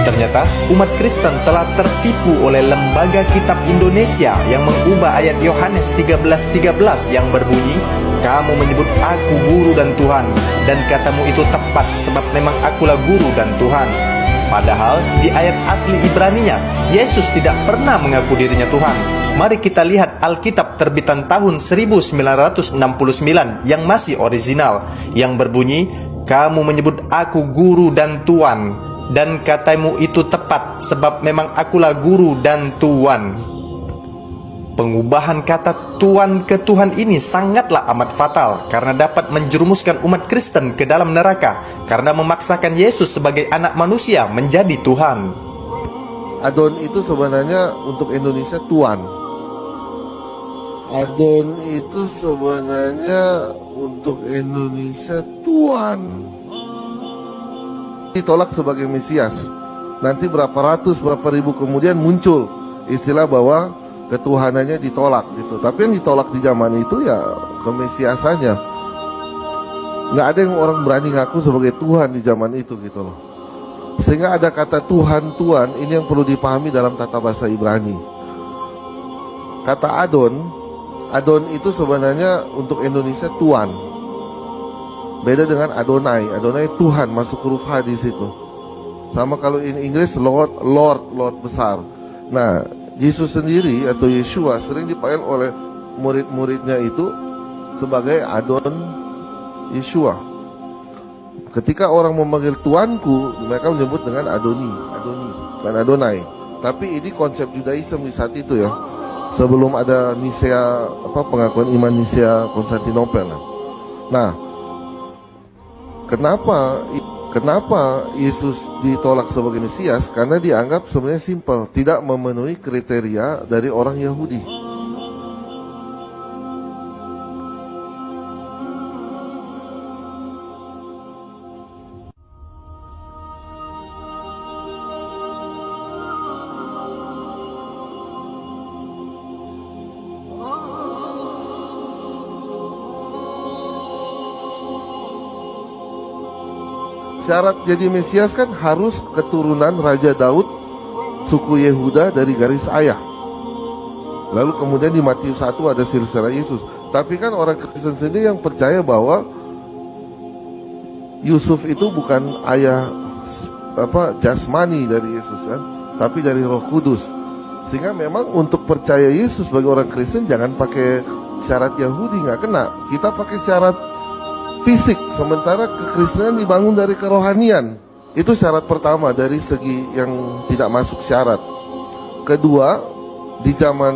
Ternyata umat Kristen telah tertipu oleh Lembaga Kitab Indonesia yang mengubah ayat Yohanes 13:13 yang berbunyi, "Kamu menyebut aku guru dan Tuhan, dan katamu itu tepat sebab memang akulah guru dan Tuhan." Padahal di ayat asli Ibraninya, Yesus tidak pernah mengaku dirinya Tuhan. Mari kita lihat Alkitab terbitan tahun 1969 yang masih original, yang berbunyi, "Kamu menyebut aku guru dan Tuhan, dan katamu itu tepat sebab memang akulah guru dan Tuhan." Pengubahan kata Tuhan ke Tuhan ini sangatlah amat fatal karena dapat menjerumuskan umat Kristen ke dalam neraka karena memaksakan Yesus sebagai anak manusia menjadi Tuhan. Adon itu sebenarnya untuk Indonesia Tuhan. Adon itu sebenarnya untuk Indonesia Tuhan. Ditolak sebagai Mesias. Nanti berapa ribu kemudian muncul istilah bahwa ketuhanannya ditolak gitu. Tapi yang ditolak di zaman itu ya kemesiasannya. Nggak ada yang orang berani ngaku sebagai Tuhan di zaman itu gitu loh. Sehingga ada kata Tuhan ini yang perlu dipahami dalam tata bahasa Ibrani. Kata Adon itu sebenarnya untuk Indonesia Tuhan. Beda dengan Adonai Tuhan, masuk huruf H di situ. Sama kalau in Inggris Lord besar. Nah, Yesus sendiri atau Yeshua sering dipanggil oleh murid-muridnya itu sebagai Adon Yeshua. Ketika orang memanggil Tuanku, mereka menyebut dengan Adoni, dan Adonai. Tapi ini konsep Judaism di saat itu ya. Sebelum ada Nisea, pengakuan iman Nisea Konstantinopel. Nah, Kenapa Yesus ditolak sebagai Mesias? Karena dianggap sebenarnya simpel, tidak memenuhi kriteria dari orang Yahudi. Syarat jadi Mesias kan harus keturunan Raja Daud, suku Yehuda dari garis ayah. Lalu kemudian di Matius 1 ada silsilah Yesus. Tapi kan orang Kristen sendiri yang percaya bahwa Yusuf itu bukan ayah jasmani dari Yesus kan, tapi dari Roh Kudus. Sehingga memang untuk percaya Yesus bagi orang Kristen jangan pakai syarat Yahudi, nggak kena. Kita pakai syarat fisik, sementara kekristenan dibangun dari kerohanian. Itu syarat pertama dari segi yang tidak masuk syarat. Kedua, di zaman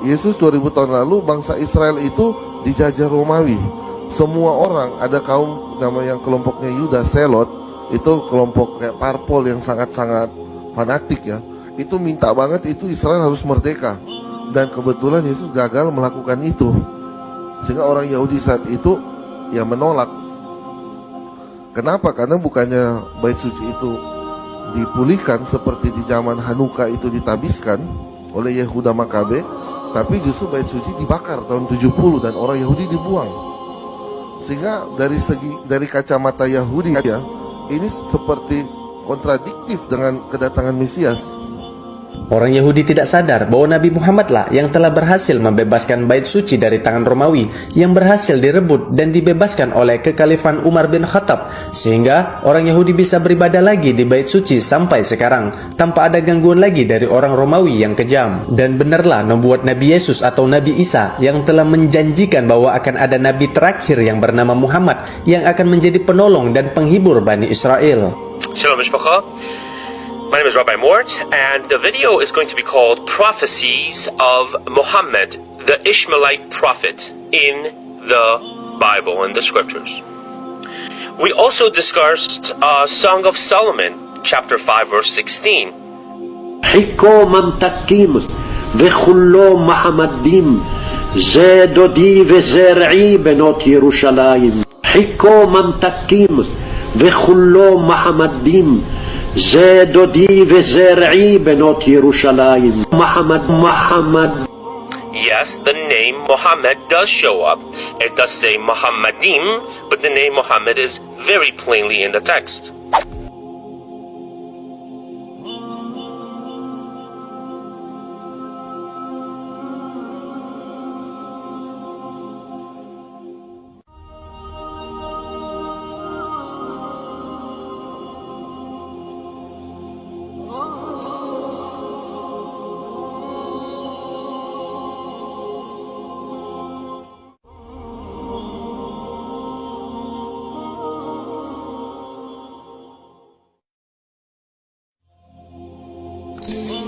Yesus 2000 tahun lalu, bangsa Israel itu dijajah Romawi. Semua orang, ada kaum nama yang kelompoknya Yuda, Selot, itu kelompok kayak parpol yang sangat-sangat fanatik ya. Itu minta banget itu Israel harus merdeka. Dan kebetulan Yesus gagal melakukan itu. Sehingga orang Yahudi saat itu yang menolak. Kenapa? Karena bukannya bait suci itu dipulihkan seperti di zaman Hanukkah itu ditabiskan oleh Yehuda Makabe, tapi justru bait suci dibakar tahun 70 dan orang Yahudi dibuang. Sehingga dari kacamata Yahudi ya, ini seperti kontradiktif dengan kedatangan Mesias. Orang Yahudi tidak sadar bahwa Nabi Muhammadlah yang telah berhasil membebaskan bait suci dari tangan Romawi yang berhasil direbut dan dibebaskan oleh kekhalifan Umar bin Khattab, sehingga orang Yahudi bisa beribadah lagi di bait suci sampai sekarang tanpa ada gangguan lagi dari orang Romawi yang kejam. Dan benarlah membuat Nabi Yesus atau Nabi Isa yang telah menjanjikan bahwa akan ada nabi terakhir yang bernama Muhammad yang akan menjadi penolong dan penghibur Bani Israel. Shalom Mishpacha. My name is Rabbi Mort, and the video is going to be called Prophecies of Muhammad, the Ishmaelite prophet, in the Bible, in the scriptures. We also discussed Song of Solomon, chapter 5, verse 16. חיכו ממתקים וחולו מחמדים, זה דודי וזרעי בנות ירושלים. חיכו ממתקים וחולו מחמדים, זה דודי וזרעי בנות ירושלים. Muhammad. Yes, the name Muhammad does show up. It does say Muhammadim, but the name Muhammad is very plainly in the text.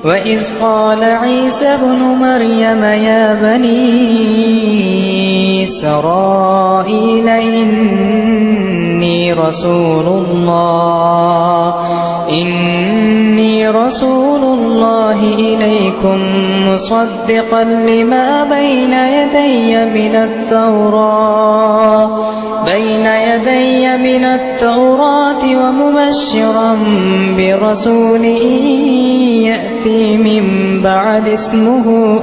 وإذ قال عيسى ابن مريم يا بني إسرائيل إني رسول الله إليكم مصدقا لما بين يدي من التوراة ومبشرا برسول يأتي من بعد اسمه